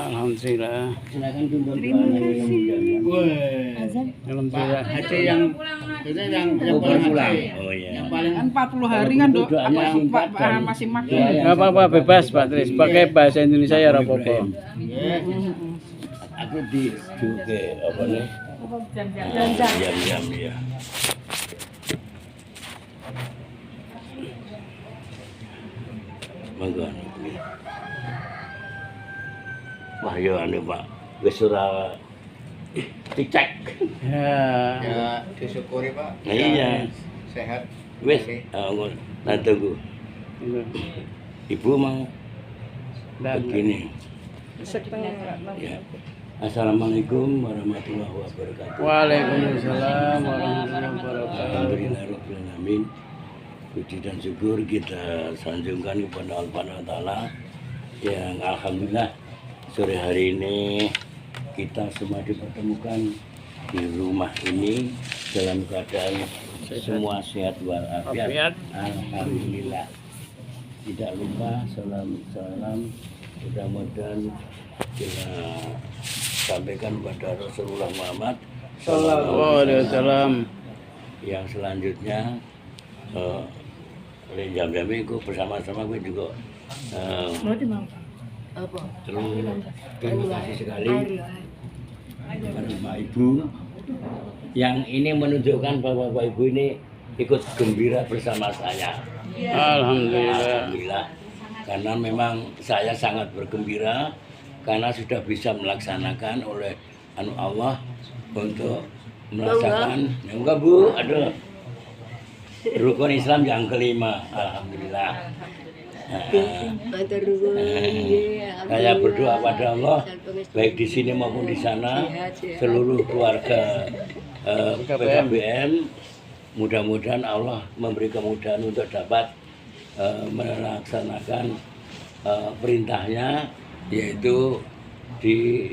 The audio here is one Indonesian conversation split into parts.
Alhamdulillah. Silakan tuntun doanya yang mulia. Alhamdulillah. Haji yang paling pulang. haji. Oh iya. Yang paling Kan 40 hari kan dok, Doanya apa singkat dan masih makin. doa yang Gak apa-apa, bebas Pak Tris. Pakai bahasa Indonesia ya apa-apa. Aku di juga apa nih? Jam-jam ya. Monggo. Wah ya anu Pak, wis ora dicek. Ya. Ya disyukuri Pak. Nah, iya. Sehat. Wis, nah tunggu. Ibu mau begini. Ya. Assalamualaikum warahmatullahi wabarakatuh. Waalaikumsalam warahmatullahi wabarakatuh. Alhamdulillahirabbil alamin. Puji dan syukur kita sanjungkan kepada Allah Taala yang alhamdulillah sore hari ini kita semua dipertemukan di rumah ini dalam keadaan semua sehat walafiat. Alhamdulillah. Tidak lupa salam mudah-mudahan kita sampaikan kepada Rasulullah Muhammad Sallallahu alaihi wasallam. yang selanjutnya oleh jam-jam itu bersama-sama gue juga terus terima kasih sekali kepada Pak Ibu yang ini menunjukkan bahwa Pak Ibu ini ikut gembira bersama saya. Alhamdulillah. Alhamdulillah, karena memang saya sangat bergembira karena sudah bisa melaksanakan oleh Allah untuk melaksanakan enggak Bu, aduh, rukun Islam yang kelima. Alhamdulillah. Saya berdoa pada Allah baik di sini maupun di sana seluruh keluarga PKBM, mudah-mudahan Allah memberi kemudahan untuk dapat melaksanakan perintahnya, yaitu di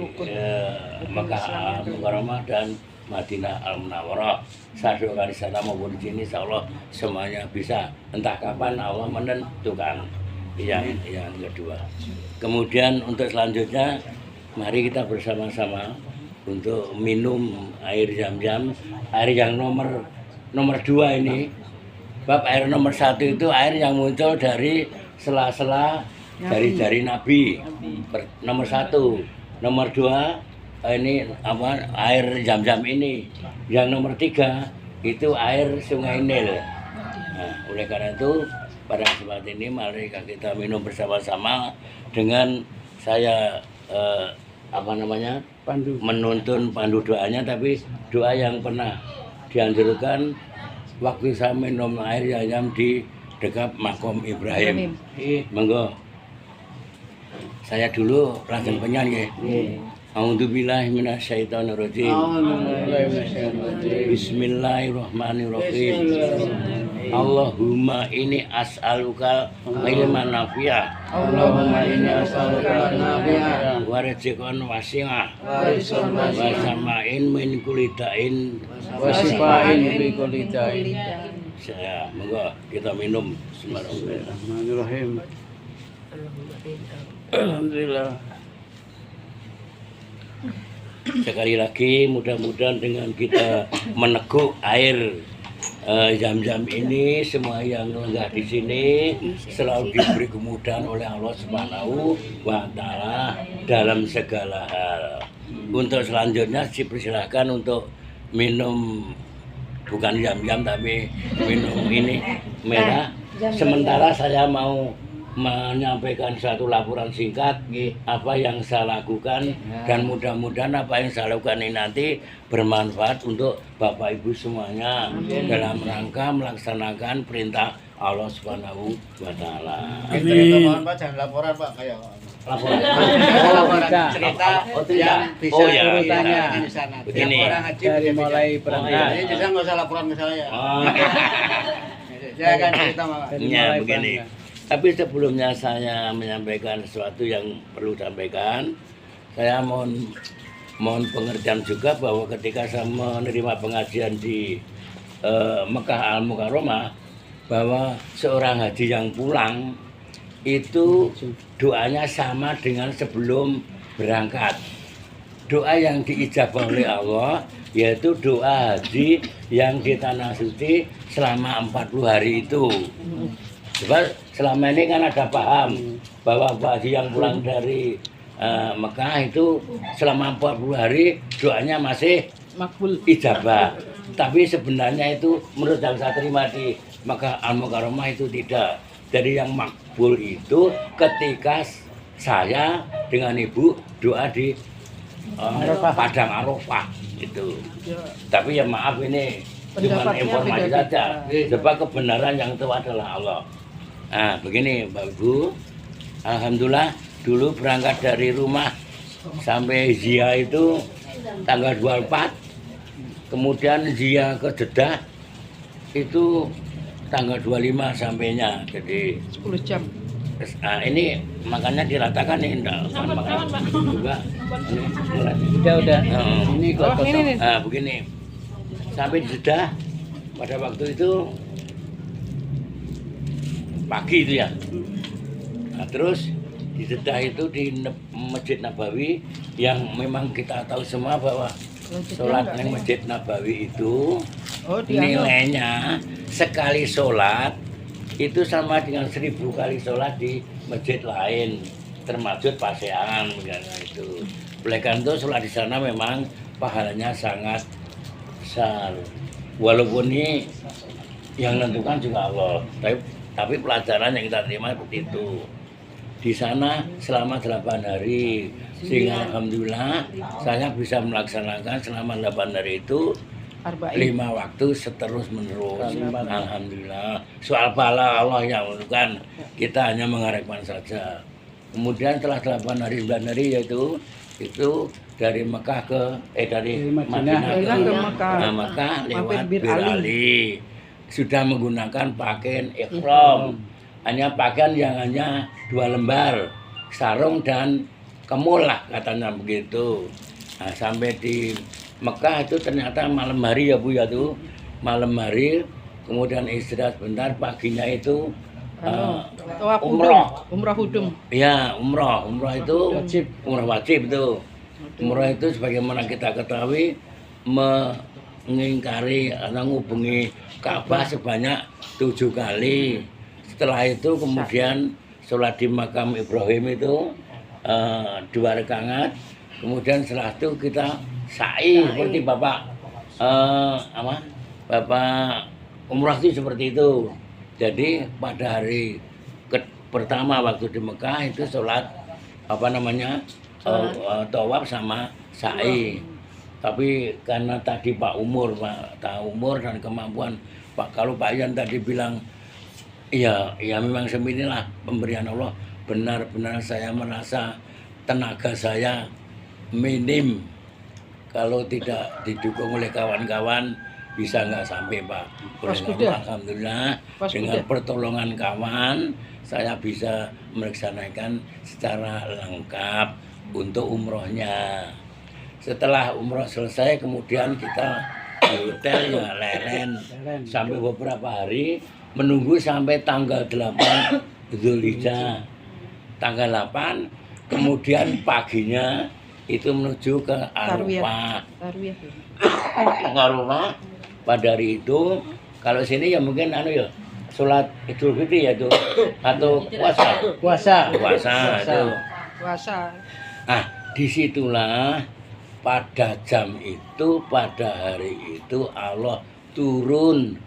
Mekah Al-Mukarramah dan Madinah Al-Munawwarah. Saya doakan di sana maupun di sini, insya Allah semuanya bisa. Entah kapan Allah menentukan yang kedua. Kemudian untuk selanjutnya, mari kita bersama-sama untuk minum air zam-zam, air yang nomor 2 ini. Bab air nomor 1 itu air yang muncul dari sela-sela jari-jari Nabi. Nomor 1, nomor 2 ini apa, air zam-zam ini. Yang nomor 3 itu air Sungai Nil. Nah, oleh karena itu pada kesempatan ini mari kita minum bersama-sama dengan saya menuntun pandu doanya, tapi doa yang pernah dianjurkan waktu saya minum air zam-zam di dekat makom Ibrahim. Monggo. Saya dulu rajin penyanyi. A'udzubillahi minasyaitonirrajim. Bismillahirrahmanirrahim. Allahumma inni as'aluka ilman nafi'a. Allahumma inni as'aluka an-nafi'a Wa rizqan wasi'a. wa rizqan Wa wasi'a sama'in min kulli da'in. wa shifa'in min kulli da'in. Saya monggo kita minum. Bismillahirrahmanirrahim. Alhamdulillah. Sekali lagi mudah-mudahan dengan kita meneguk air zam-zam ini, semua yang lenggah di sini selalu diberi kemudahan oleh Allah Subhanahu wa Ta'ala dalam segala hal. Untuk selanjutnya dipersilahkan untuk minum bukan zam-zam tapi minum ini merah. Sementara saya mau menyampaikan satu laporan singkat apa yang saya lakukan, dan mudah-mudahan apa yang saya lakukan ini nanti bermanfaat untuk Bapak Ibu semuanya dalam rangka melaksanakan perintah Allah Subhanahu wa Ta'ala. Mohon Pak, jangan laporan Pak, kayak laporan cerita yang bisa urutannya di sana. begini. Tiap orang haji Dari bisa mulai bicara. berangkat. Jadi bisa nggak usah laporan ke saya. Oh, Saya akan cerita Pak. ya begini. Tapi sebelumnya saya menyampaikan sesuatu yang perlu sampaikan, saya mohon pengertian juga bahwa ketika saya menerima pengajian di Mekah Al-Mukarramah, bahwa seorang haji yang pulang itu doanya sama dengan sebelum berangkat. Doa yang diijabah oleh Allah yaitu doa haji yang di Tanah Suci selama 40 hari itu. Sebab selama ini kan ada paham bahwa haji yang pulang dari Mekah itu selama 40 hari doanya masih makbul. ijabah. Tapi sebenarnya itu menurut yang saya terima di Mekah Al-Mukarramah itu tidak. Jadi yang makbul itu ketika saya dengan ibu doa di Padang Arafah itu. Tapi ya maaf ini cuma Pendapatnya informasi beda-beda. saja. Sebab kebenaran yang itu adalah Allah. Nah begini Mbak Ibu, alhamdulillah dulu berangkat dari rumah sampai Zia itu tanggal 24, kemudian Zia ke Jeddah itu tanggal 25 sampainya. Jadi 10 jam. ini makanya diratakan nih enggak makan juga ini mulai. Udah. Oh. Ini Oh, kok ini nih. Nah begini sampai di Jeddah pada waktu itu pagi itu ya. Nah, terus di Jeddah itu di Masjid Nabawi yang memang kita tahu semua bahwa sholat di Masjid Nabawi itu Oh, dianu. nilainya sekali sholat itu sama dengan 1000 kali sholat di masjid lain termasuk pasean misalnya itu. Oleh karena itu sholat di sana memang pahalanya sangat besar. Walaupun ini yang menentukan juga Allah, tapi pelajaran yang kita terima seperti itu. Di sana selama 8 hari, sehingga alhamdulillah saya bisa melaksanakan selama 8 hari itu Arba'in. 5 waktu seterus menerus. Alhamdulillah. Soal pahala Allah yang menentukan, kita hanya mengharapkan saja. Kemudian setelah 8 hari 9 hari yaitu itu dari Mekah ke dari Madinah Dari ke Mekah. Mekah lewat Mampir Bir Bir Ali. Sudah menggunakan pakaian ihram. Hanya pakaian yang hanya 2 lembar, sarung dan kemul lah katanya begitu. Nah, sampai di Mekah itu ternyata malam hari ya Bu ya tuh, malam hari, kemudian istirahat sebentar, paginya itu Tawaf umroh. Umrah hudum. Ya umroh itu wajib, umroh wajib itu. Umroh itu sebagaimana kita ketahui mengingkari atau menghubungi Ka'bah sebanyak 7 kali. Setelah itu kemudian sholat di makam Ibrahim itu 2 rakaat. Kemudian setelah itu kita sa'i seperti Bapak Bapak umrah itu seperti itu. Jadi pada hari pertama waktu di Mekah itu sholat tawaf sama sa'i. Tapi karena tadi Pak umur dan kemampuan Pak, kalau Pak Yan tadi bilang ya memang seminilah pemberian Allah, benar-benar saya merasa tenaga saya minim, kalau tidak didukung oleh kawan-kawan bisa nggak sampai Pak. Alhamdulillah dengan pertolongan kawan saya bisa melaksanakan secara lengkap untuk umrohnya. Setelah umroh selesai kemudian kita di hotel ya leren sampai beberapa hari menunggu sampai tanggal 8 Dzulhijjah. Tanggal 8 kemudian paginya itu menuju ke Arafah. Arafah pada hari itu kalau sini ya mungkin ya sholat Idul Fitri ya tuh atau puasa. Ah, disitulah pada jam itu, pada hari itu Allah turun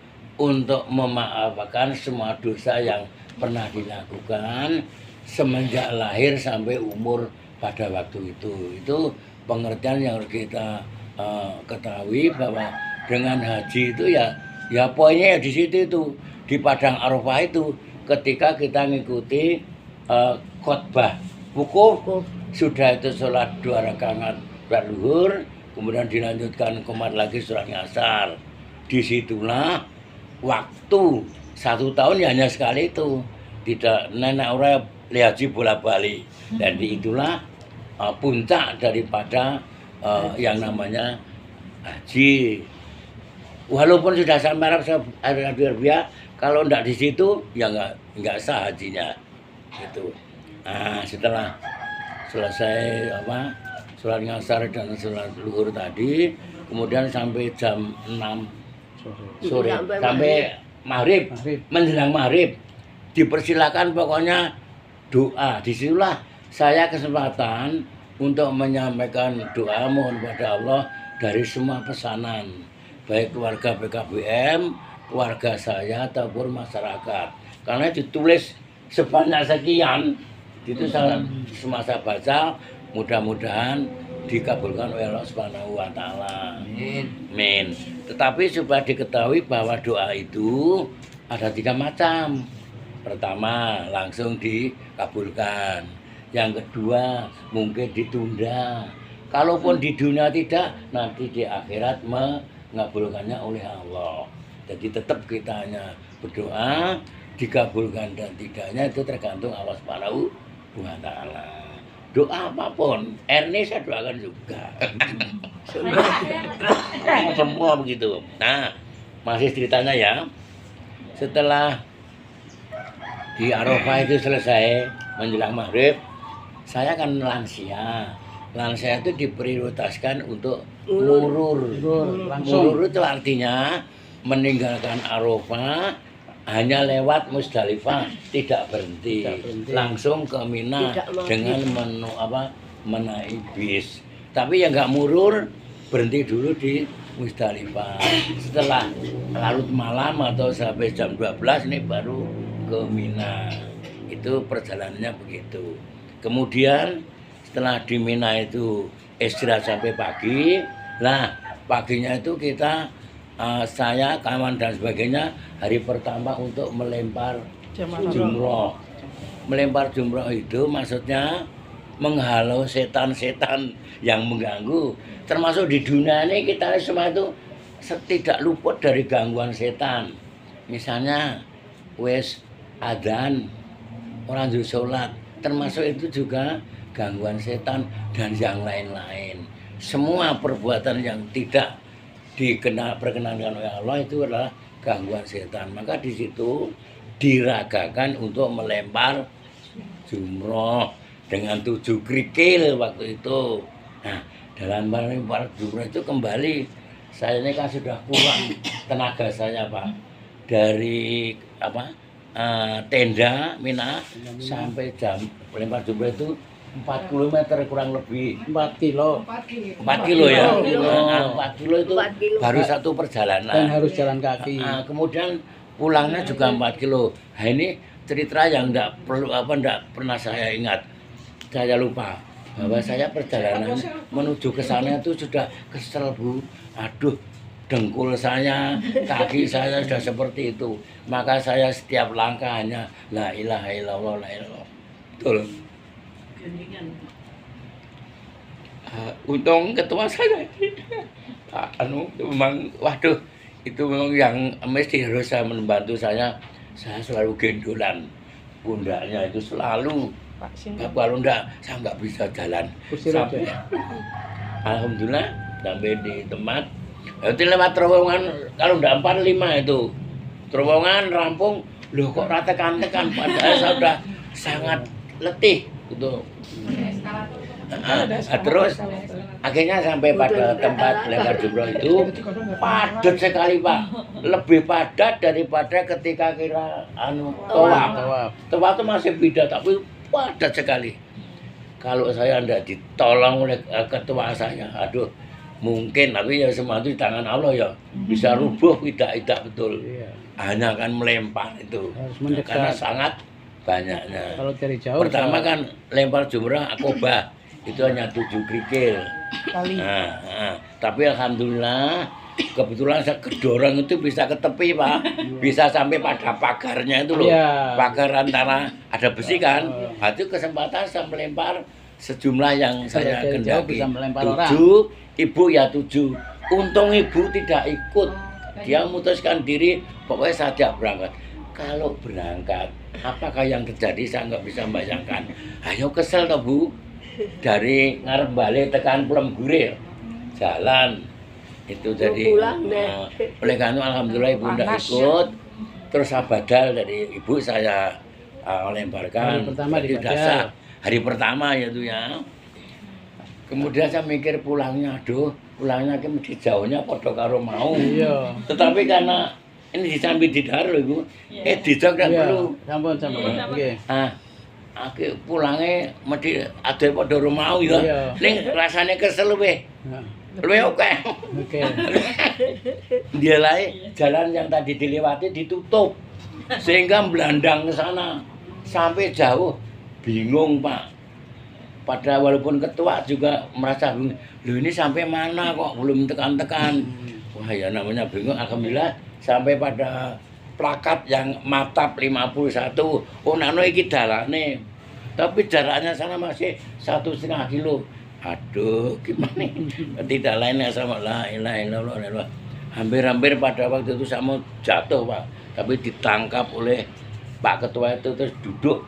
untuk memaafkan semua dosa yang pernah dilakukan semenjak lahir sampai umur pada waktu itu. Itu pengertian yang harus kita ketahui bahwa dengan haji itu ya poinnya ya di situ itu, di Padang Arafah itu ketika kita ngikuti khotbah wukuf, sudah itu sholat 2 rakaat zuhur, kemudian dilanjutkan komat lagi sholat asar. Disitulah waktu 1 tahun ya hanya sekali itu, tidak nenek orang haji bolak-balik. Dan itulah puncak daripada yang namanya haji. Walaupun sudah sampai Arab Arabia, kalau enggak di situ ya enggak sah hajinya. Gitu. Nah, setelah selesai sholat ngasar dan sholat luhur tadi, kemudian sampai jam 6 sore sampai maghrib, menjelang maghrib dipersilakan pokoknya doa. Disitulah saya kesempatan untuk menyampaikan doa mohon pada Allah dari semua pesanan, baik keluarga PKBM, keluarga saya ataupun masyarakat. Karena ditulis sebanyak sekian, itu semasa baca, mudah-mudahan dikabulkan oleh Allah Subhanahu wa taala. Amin. Tetapi supaya diketahui bahwa doa itu ada 3 macam. Pertama, langsung dikabulkan. Yang kedua, mungkin ditunda. Kalaupun di dunia tidak, nanti di akhirat mengabulkannya oleh Allah. Jadi tetap kita hanya berdoa, dikabulkan dan tidaknya itu tergantung Allah Subhanahu wa taala. Doa apapun, Ernie saya doakan juga. Semua begitu. Nah, masih ceritanya ya. Setelah di Arafah itu selesai menjelang maghrib, saya kan lansia. Lansia itu diprioritaskan untuk murur. Murur itu artinya meninggalkan Arafah hanya lewat Musdalifah, tidak berhenti, langsung ke Mina dengan menaik bis. Tapi yang nggak murur berhenti dulu di Musdalifah. Setelah larut malam atau sampai jam 12 ini baru ke Mina. Itu perjalanannya begitu. Kemudian setelah di Mina itu istirahat sampai pagi. Nah, paginya itu kita saya, kawan dan sebagainya hari pertama untuk melempar jumroh. Melempar jumroh itu maksudnya menghalau setan-setan yang mengganggu. Termasuk di dunia ini kita semua itu tidak luput dari gangguan setan. Misalnya wes adzan, orang sholat, termasuk itu juga gangguan setan dan yang lain-lain. Semua perbuatan yang tidak perkenankan oleh Allah itu adalah gangguan setan. Maka di situ diragakan untuk melempar jumroh dengan 7 kerikil waktu itu. Nah, dalam melempar jumroh itu kembali saya ini kan sudah kurang tenaga saya Pak, dari tenda Mina sampai jam melempar jumroh itu 4 km kurang lebih. 4 kilo. 4 kilo ya. 4 kilo itu baru satu perjalanan. Dan harus jalan kaki. Kemudian pulangnya juga 4 kilo. Nah, ini cerita yang enggak pernah saya ingat. Saya lupa bahwa saya perjalanan menuju ke sana itu sudah kesel, Bu. Aduh, dengkul saya, kaki saya sudah seperti itu. Maka saya setiap langkah hanya la ilaha illallah, la ilaha. Betul. Untung ketua saya memang waduh itu memang yang mesti harus saya membantu saya selalu gendolan pundaknya itu selalu. Kalau enggak saya nggak bisa jalan sampai alhamdulillah sampai di tempat itu lewat terowongan. Kalau enggak 45 itu terowongan rampung loh, kok tekan-tekan padahal saya sudah sangat letih gitu. Terus akhirnya sampai pada tempat lempar jumroh itu padat sekali Pak, lebih padat daripada ketika kira tawaf itu masih beda, tapi padat sekali. Kalau saya tidak ditolong oleh ketua saya, aduh mungkin, tapi ya semua itu di tangan Allah ya, bisa rubuh tidak betul. Hanya akan melempar itu karena sangat banyaknya. Kalau dari jauh pertama kan lempar jumroh akobah itu hanya 7 kerikil kali. Tapi alhamdulillah kebetulan saya kedorong itu bisa ke tepi Pak, bisa sampai pada pagarnya itu loh. Pagar antara ada besi kan, itu kesempatan saya melempar sejumlah yang saya kendaki 7, ibu ya 7. Untung ibu tidak ikut, dia memutuskan diri pokoknya saja berangkat. Kalau berangkat, apakah yang terjadi saya nggak bisa membayangkan. Ayo kesel toh Bu, dari ngarep balik tekan Pulau Gurih jalan itu jadi oleh karena alhamdulillah ibu tidak ikut. Terus saya badal dari ibu saya lemparkan pertama di dasar. hari pertama ya tuh ya. Kemudian saya mikir pulangnya, aduh, pulangnya ke mesti jauhnya padha karo mau. Iya. Tetapi karena ini disambi didar lho iku. Didar gak Iya. perlu. Sampun sampun. Nggih. Aku pulangnya mesti ada padha karo mau ya. Iya. Ning rasane kesel luwih. Nah, Luwih oke. oke. Dia lain jalan yang tadi dilewati ditutup. Sehingga melandang ke sana. Sampai jauh. Bingung, Pak. Pada walaupun ketua juga merasa bingung. Loh ini sampai mana kok belum tekan-tekan. Wah ya namanya bingung. Alhamdulillah sampai pada plakat yang matap 51. Oh nano iki dalane. Tapi jaraknya sana masih 1,5 kilo. Aduh gimana? Tidak lainnya sama la ilaha illallah. Hampir-hampir pada waktu itu saya mau jatuh, Pak. Tapi ditangkap oleh Pak Ketua itu terus duduk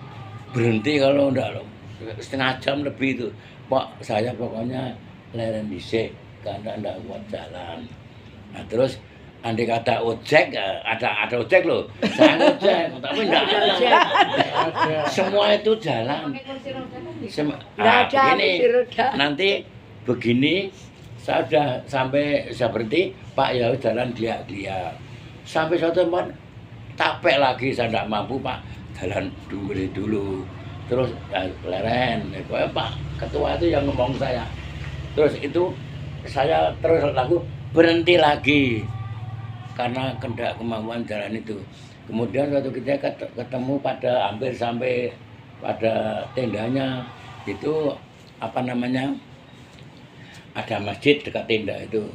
berhenti kalau enggak loh. Setengah jam lebih itu. Pak, saya pokoknya leren dhisik karena enggak kuat jalan. Nah, terus andai kata ojek, ada ojek loh. Saya ojek, tapi enggak ada. Semua itu jalan. Begini, nanti begini, saya sudah sampai saya berhenti, Pak ya jalan dia. Sampai suatu tempat, tapek lagi, saya tidak mampu Pak, jalan dulu. Terus leren, Pak Ketua itu yang ngomong saya. Terus itu saya terus laku berhenti lagi karena kendak kemampuan jalan itu. Kemudian suatu ketika ketemu pada hampir sampai pada tendanya itu apa namanya, ada masjid dekat tenda itu.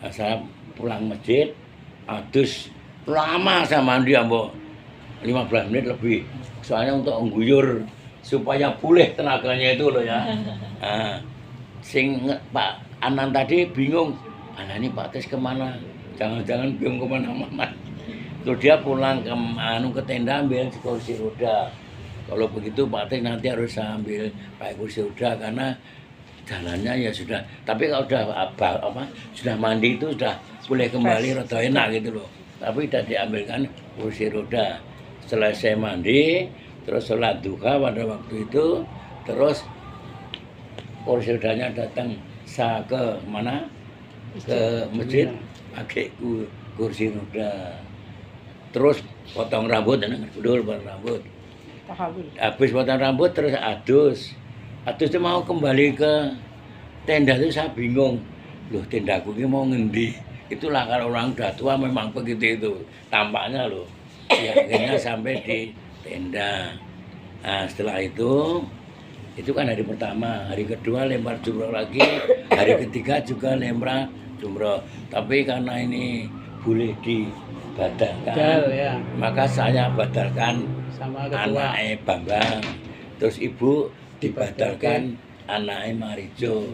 Nah, saya pulang masjid, adus lama saya mandi ambok 15 menit lebih. Soalnya untuk mengguyur supaya pulih tenaganya itu loh ya. Nah, Pak Anan tadi bingung, ini Pak Tis kemana? Jangan-jangan bingung kemana-mana. Terus dia pulang ke tenda ambil kursi roda. Kalau begitu Pak Tis nanti harus ambil pakai kursi roda karena jalannya ya sudah. Tapi kalau sudah mandi itu sudah boleh kembali rada enak gitu loh. Tapi tidak diambilkan kursi roda. Selesai mandi, terus sholat duha pada waktu itu, terus kursi rodanya datang. Saya ke mana? Ke masjid pakai kursi roda. Terus potong rambut, potong rambut. Habis potong rambut terus adus itu mau kembali ke tenda itu saya bingung. Loh tendaku ini mau ngendi? Itulah kalau orang udah tua memang begitu itu tampaknya loh. Ya, akhirnya sampai di tenda. Nah setelah itu kan hari pertama, hari kedua lempar jumroh lagi, hari ketiga juga lempar jumroh. Tapi karena ini boleh dibadalkan, ya. Maka saya badalkan Sama ketua. anaknya Bambang, terus ibu dibadalkan anaknya Marijo.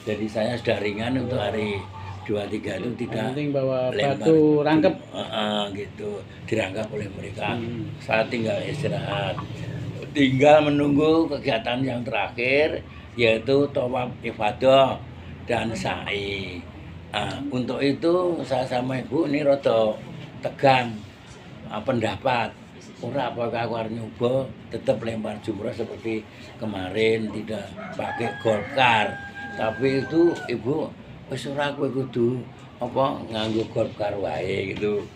Jadi saya sudah ringan untuk hari 23 itu tidak Penting bawa lempar batu rangkep. gitu, dirangkap oleh mereka. Saya tinggal istirahat, tinggal menunggu kegiatan yang terakhir yaitu tawaf ifadah dan sa'i. Untuk itu saya sama ibu ini rada tegang pendapat. Ora apakah aku harus nyoba tetap lempar jumroh seperti kemarin, tidak pakai golkar. Tapi itu ibu wis ora kowe kudu apa nganggo golkar wae gitu.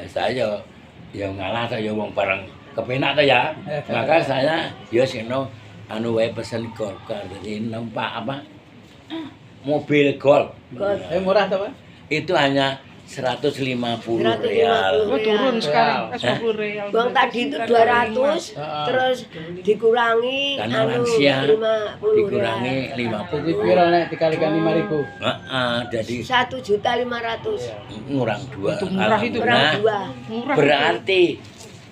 Saya ya ngalah ta ya wong bareng kepenak ta ya. Maka saya ya sino wae pesen golkar. Jadi numpak apa? Mobil golf. Murah ta, Pak? Itu hanya 150 real. Oh, turun sekarang 10 real. Bang tadi itu 200, terus dikurangi Karena lansia 50 dikurangi real. 50. Jadi piro nek dikalikan 5.000? Jadi 1.500.000. ngurang 2. Itu murah itu, Kurang 2. Murah. Berarti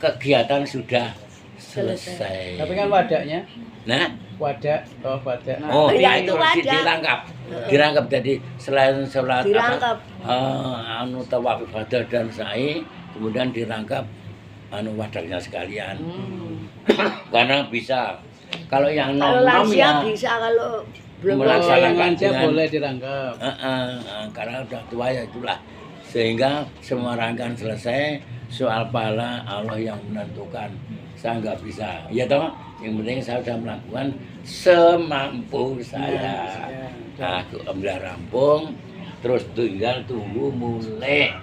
kegiatan sudah selesai. Tapi kan wadaknya, Nah, wadak. Nah, oh Iya, dia itu itu wadah. dirangkap jadi selain sholat Dirangkap. tawaf ibadah dan sa'i, kemudian dirangkap wadaknya sekalian. Karena bisa kalau yang Kalau nom-nom lansia ya bisa, kalau belum kalau yang melaksanakan lansia dengan boleh dirangkap. karena udah tua ya itulah, sehingga semua rangkaian selesai, soal pahala Allah yang menentukan. Saya nggak bisa, ya toh Yang penting saya sudah melakukan semampu saya. Aku ambil rampung, terus tinggal tunggu mulai.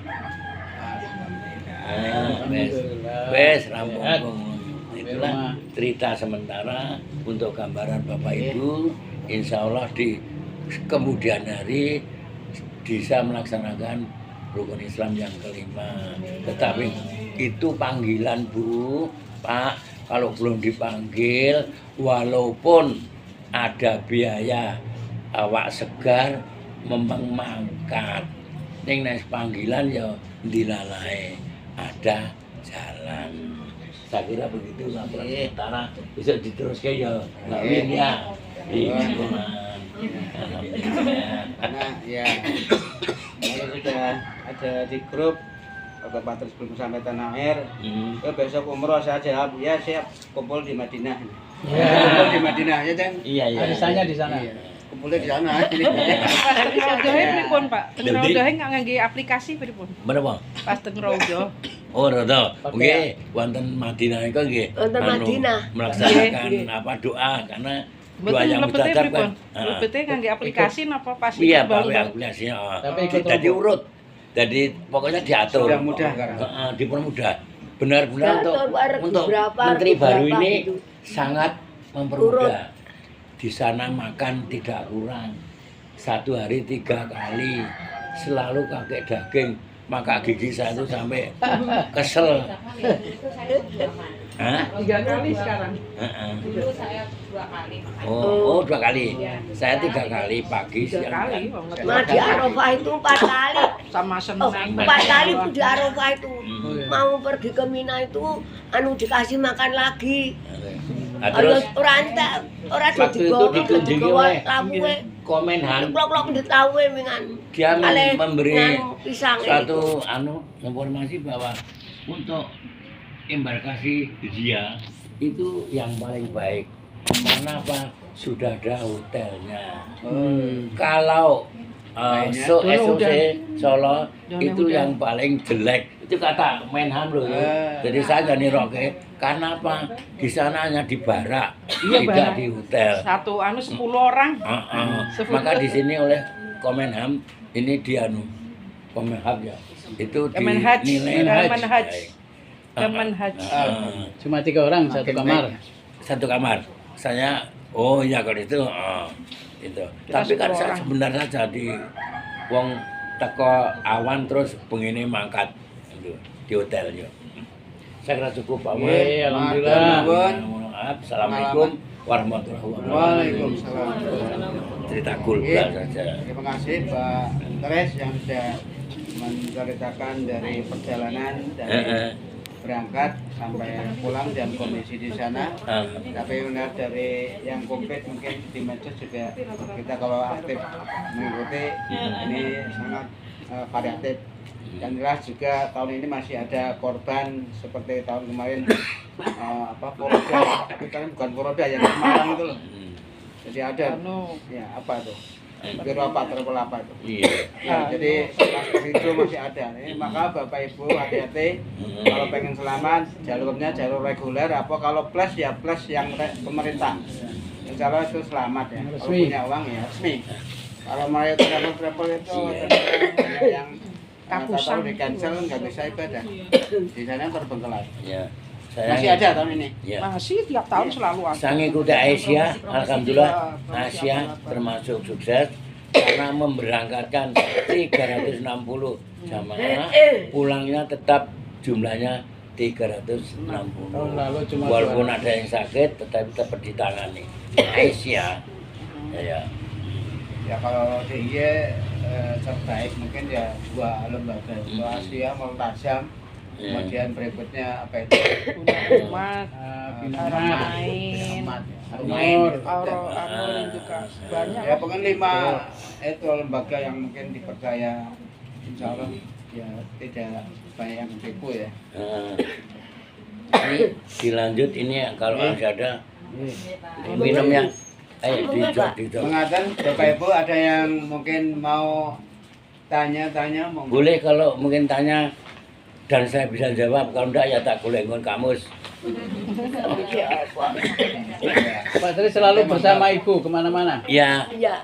Wes rampung. Itulah cerita sementara untuk gambaran Bapak Ibu. Insya Allah di kemudian hari bisa melaksanakan rukun Islam yang kelima. Tetapi itu panggilan Bu, Pak. Kalau belum dipanggil, walaupun ada biaya awak segar mangkat. Ning nek panggilan ya dilalai, ada jalan. Saya kira begitu laporan sementara. Besok diteruskan ya Mbak Win ya. Nah, ya. Kalau sudah ada di grup Bapak Patris belum sampai tanah air, besok umroh saya jawab ya siap kumpul di Madinah. Kumpul di Madinah ya kan? Iya. Arisannya di sana. Kumpulnya di sana. Teng Raudhoe pripun, Pak? Teng Raudhoe nggak ngangge aplikasi pripun? Menapa? Pas teng Raudhoe. Oh, rada. Nggih, wonten Madinah iku nggih. Wonten Madinah. Melaksanakan apa doa karena doa Betul yang lebete mustajab pripun? kan. Lebete ngangge aplikasi napa pas Iya, baru? Pak, aplikasinya. Tapi ikut Jadi urut. Jadi pokoknya diatur. Sudah mudah sekarang. Heeh, dipermudah. Benar-benar Diatur untuk berapa, menteri baru berapa ini gitu. sangat mempermudah. Di sana makan tidak kurang. 1 hari 3 kali. Selalu pakai daging. Maka gigi saya itu sampai kesel. Hah? 3 kali sekarang. Heeh. Dulu saya 2 kali. Oh, 2 kali. Saya 3 kali pagi 3 siang. kali. dan- Nah di Arafah itu 4 kali. Sama Oh, seneng. 4 kali itu di Arafah itu. Hmm. Mau pergi ke Mina itu dikasih makan lagi. Nah, terus Orang tak orang waktu itu dikunjungi oleh Komenhan, Plok-plok ditawe mingan. dia Kale memberi ngan pisang suatu informasi bahwa untuk embarkasi dia itu yang paling baik. Karena apa? Sudah ada hotelnya. Kalau SOC Solo itu yang paling jelek. Itu kata Menhan loh. Jadi saya nggak niroke. Karena apa? Di sana hanya di barak, Iya, tidak barak. di hotel. Satu 10 orang. Maka di sini oleh Komenham ini dia Komenham ya. Itu Kemenhaj. dinilai Kemenhaj. baik. Kemenhaj. Cuma 3 orang satu kamar. Satu kamar. Saya ya kalau itu itu. Kita Tapi kan 10 saya orang. sebenarnya jadi wong teko awan terus begini mangkat itu di hotel ya. Saya kira cukup Pak Wan. Alhamdulillah. Assalamualaikum warahmatullahi wabarakatuh. Waalaikumsalam. Cerita gulga saja. Terima kasih Pak Teres yang sudah menceritakan dari perjalanan dari berangkat sampai pulang dan kondisi di sana. Tapi benar dari yang komplit mungkin di medsos juga kita kalau aktif mengikuti ini sangat variatif. Dan jelas juga tahun ini masih ada korban seperti tahun kemarin Poroda, tapi kan bukan Poroda yang di Semarang itu loh. Jadi ada ya apa tuh? Biro apa travel apa itu? Iya. Ya, jadi seperti itu masih ada. Maka Bapak Ibu hati-hati kalau pengen selamat jalurnya jalur reguler apa kalau plus ya plus yang pemerintah. Insya Allah itu selamat ya. Kalau punya uang ya resmi. Kalau mau travel itu yang tahu di cancel nggak bisa ibadah. Di sana terbengkelai. Ya. Masih ada tahun ini. Ya. Masih tiap tahun selalu ada. Saya ngikuti Asia, alhamdulillah Asia termasuk sukses karena memberangkatkan 360 jamaah, pulangnya tetap jumlahnya 360. Tahun lalu cuma Walaupun ada yang sakit, tetapi tetap ditangani. Asia, ya. Ya kalau DIY terbaik mungkin ya 2 lembaga, Asia Multajam. Kemudian berikutnya apa itu? Umat, Aramain, Armain. Arorin juga banyak. Ya pokoknya 5 itu lembaga yang mungkin dipercaya, insya Allah ya tidak banyak yang tipu ya. Ini dilanjut ini kalau masih ada minumnya. Ayo dijok. Mengatakan Bapak Ibu ada yang mungkin mau tanya-tanya monggo. Boleh kalau mungkin tanya dan saya bisa jawab, kalau enggak ya tak golek kamus. Pak Tri selalu bersama ibu kemana-mana. Ya, Iya.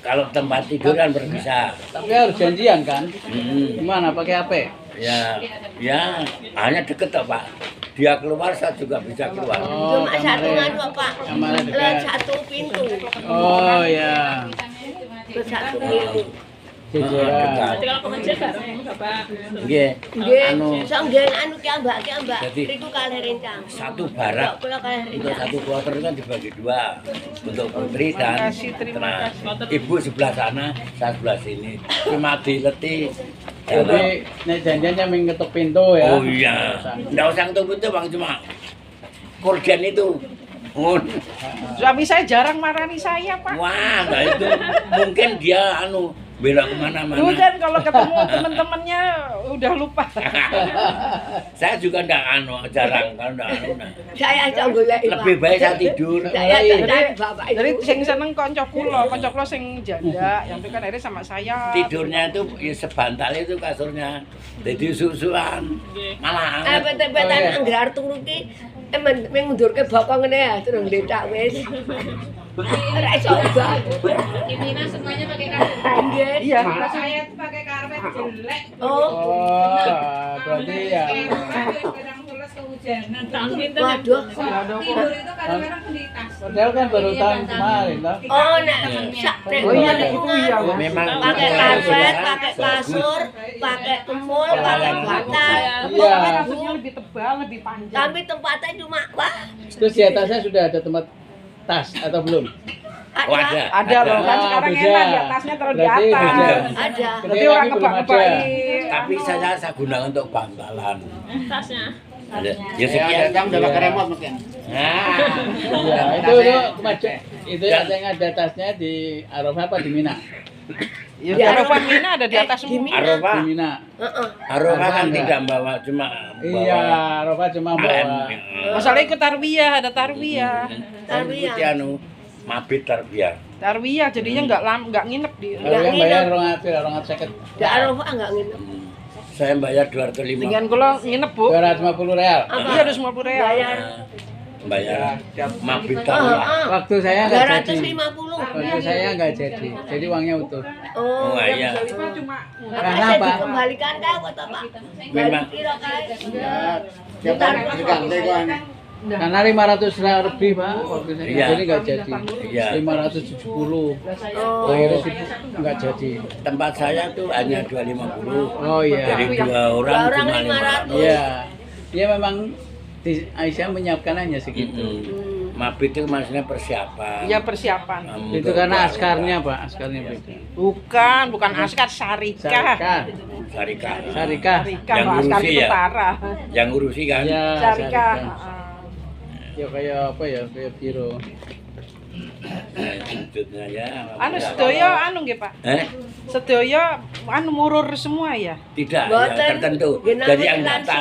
kalau tempat tidur kan berpisah. Tapi harus janjian kan? Hmm. Gimana pakai HP? Ya, hanya deket toh Pak. Dia keluar, saya juga bisa keluar. Oh, Cuma satu kamarnya- nganu Pak. kamarnya dekat. Satu pintu. Oh ya. Satu pintu. Jejeran. Dekat. Kalau ke masjid bareng Bapak. Nggih. Nggih, Anu, sok nggih anu ki Mbak. Jadi- Riku kalih rencang. satu barak Kula kalih untuk rencang. satu kloter kan dibagi dua untuk putri dan Terima kasih. ibu sebelah sana, saya sebelah sini. Cuma dileti. Jadi nek janjiannya ming ketuk pintu ya. Oh iya, nggak usah ketemu itu bang, cuma korden itu. Suami saya jarang marani saya, Pak. Wah, nah itu mungkin dia belok kemana-mana. Bukan kalau ketemu teman-temannya udah lupa. Saya juga enggak jarang kalau enggak nah. Saya aja golek Lebih baik saya tidur. Saya Jadi- cari bapak Jadi ibu. sing seneng kanca kula sing janda, yang itu kan akhirnya sama saya. Tidurnya itu ya sebantal itu kasurnya. Jadi susuan. Malah anget. Pet-petan Oh, iya. anggar turu ki mengundurke bokong ngene ya terus ndecak wis. Ora iso ubah. Intinya semuanya pakai karpet. Nggih. Iya. Kalau saya tuh pakai karpet jelek. Oh, Oh, berarti ya. Kadang pulas kehujanan. waduh. Tidur itu kadang-kadang di tas. Padahal kan baru tahun kemarin toh. Oh, nek sak nek Oh iya, nek itu iya. Memang pakai karpet, pakai kasur, pakai kemul, pakai bantal. Iya. Rambutnya lebih tebal, lebih panjang. Tapi tempatnya cuma wah, Terus di atasnya sudah ada tempat tas atau belum? Oh, ada. Ada loh kan Ah, sekarang beda. enak di atasnya taruh di Berarti atas. beda. ada. Berarti orang Belum ada. kebak-kebakin. Tapi saya gunakan untuk bantalan. tasnya. Ada. Ya Ya sekian. datang udah pakai remote mungkin. Nah. Iya, itu kemajuan. Itu yang ada tasnya di Arafah apa di Mina? Ya, Di Arafah Arafah. Mina ada di atas Di semua. Mina. Arafah. Di Mina. Heeh. Arafah kan Enggak. tidak bawa cuma Iya, Arafah cuma bawa. Masalah ikut tarwiyah, ada tarwiyah. Tarwiyah. Itu mabit tarbiyah. Tarwiyah jadinya nggak nginep di. Kalau yang bayar 250. Di Arafah enggak nginep. Saya bayar 205. Dengan kula nginep, Bu. 250 real. Iya 250 real. Bayar Bayar mabit Oh, tarbiyah. Waktu saya nggak jadi. 250. Waktu saya nggak jadi uangnya utuh. Oh, Oh iya. Cuma Karena saya apa? dikembalikan kau kata Pak. Memang. Kira kali. Ya, tiap hari diganti kan. Karena 500 real lebih Pak waktu saya. Iya. Jadi nggak jadi. Iya. 570. Oh, Akhirnya nggak jadi. Tempat saya tuh hanya 250. Oh iya. Jadi dua orang Dua orang cuma 500. 500. Iya. Iya memang Aisyah menyiapkan hanya segitu. Mabit itu maksudnya persiapan. ya persiapan. Itu karena askarnya Pak, askarnya beda. Bukan askar syarikah. Sarikah. Syarikah. Sarikah. Syarikah, Yang kalau askar ngurusi itu ya? parah. Yang ngurusi kan. Ya, Syarikah. sarikah. Ya kayak apa ya? Kayak biro. Wujudnya ya. Anu sedaya anu nggih, Pak. Sedaya anu murur semua ya. Tidak, ya, Boten. tertentu. Genah Jadi yang lansia. daftar.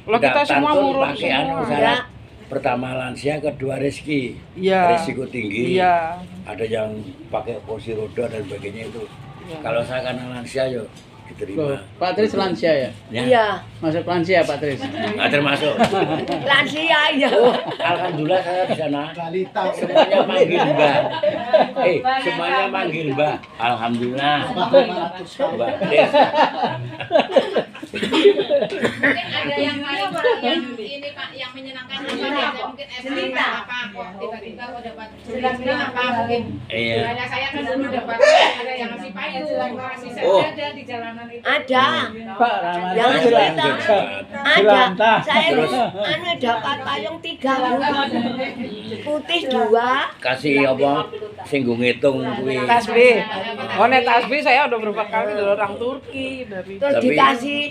Kalau kita daftar semua tuh murur pakai anu semua. syarat. Pertama lansia, kedua rezeki. Iya. Risiko tinggi. Iya. Ada yang pakai kursi roda dan sebagainya itu. Kalau saya karena lansia yo Loh, diterima. Pak Tris lansia ya? Ya. Iya. Masuk lansia Pak Tris. Nggak termasuk. Lansia ya. Alhamdulillah saya di sana. Semuanya manggil Mbak. Semuanya manggil Mbak. Alhamdulillah. Mbak Tris. Mungkin ada yang lain yang ini Pak yang menyenangkan apa ya? Mungkin cerita apa kok tiba-tiba kok dapat cerita apa mungkin. Iya. Hanya saya kan dulu dapat ada yang ngasih payung, ngasih sajadah di jalanan itu. Ada. Pak Rahmat. Yang Saya cerita. yang dapat. Ada. Jelantah. Saya Terus? anu dapat payung 3 putih 2. Kasih apa? Singgung ngitung kuwi. Tasbih. Oh, nek tasbih saya udah berapa kali dari orang Turki, dari Terus Tapi- dikasih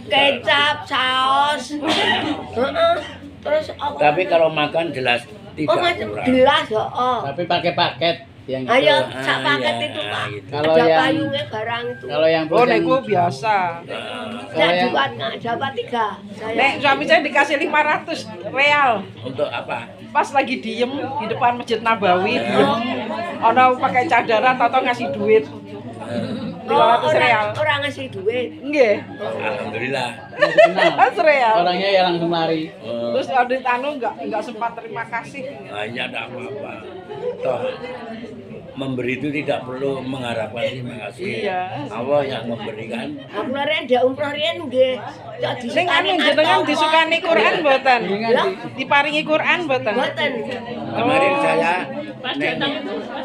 kecap, saus. Heeh. Terus apa? Tapi kalau makan jelas oh tidak macam kurang. gelas, oh. Tapi pakai paket yang itu. Ayo, Ah, sak paket iya, itu Pak. gitu. Kalau Ada yang- payungnya barang itu. Kalau yang Oh, nek yang- gua biasa. Saya yang- dapat nggak dapat 3. Saya. Nek suami saya dikasih 500 real. Untuk apa? Pas lagi diem di depan Masjid Nabawi, diem. Ono pakai cadaran atau ngasih duit. 200 real. Orang ngasih duit. Nggih. Alhamdulillah. Mas real. Orangnya ya langsung lari. Terus audit anu enggak sempat terima kasih. Hanya ada apa-apa. Toh memberi itu tidak perlu mengharapkan terima kasih. Iya. Allah yang memberikan. Aku lari ada umroh riyen nggih. Cok Sing anu jenengan disukani Quran mboten? Lah, Diparingi Quran mboten? mboten. Kemarin saya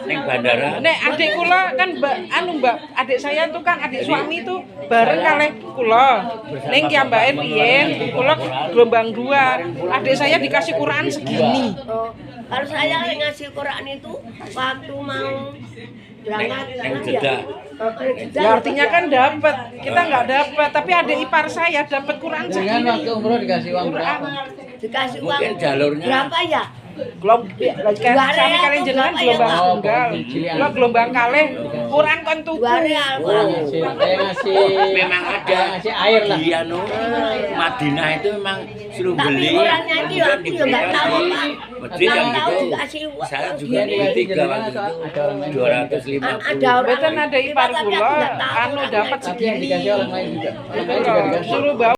neng bandara. Nek adik kula kan Mbak, adik saya tuh kan adik suami tuh bareng kalih kula. Ning kiambake riyen kula gelombang 2. Adik saya dikasih Quran segini. Oh, kalau saya ngasih Quran itu waktu mau berangkat Neng Jeddah. Ya artinya kan dapat. Kita nggak dapat, tapi adik ipar saya dapat Quran Dengan segini. waktu umroh dikasih uang berapa? dikasih uang Mungkin jalurnya. berapa ya? Kan sami kalian jenengan gelombang tunggal. Kula gelombang kalih Quran kon tuku. 2 real. Saya ngasih Memang ada ngasih air lah. di anu Madinah itu memang suruh Tapi beli. orangnya ini aku ya nggak tahu Pak. Masjid yang Nggak tahu gitu. dikasih uang. Saya juga Iya, dikasih tiga jenengan waktu atau itu ada orang lain? 250. Ada orang Mboten ada ipar tapi aku kula nggak tahu anu orangnya. dapat Tapi yang segini. dikasih orang lain juga. Orang lain juga Suruh dikasih. bawa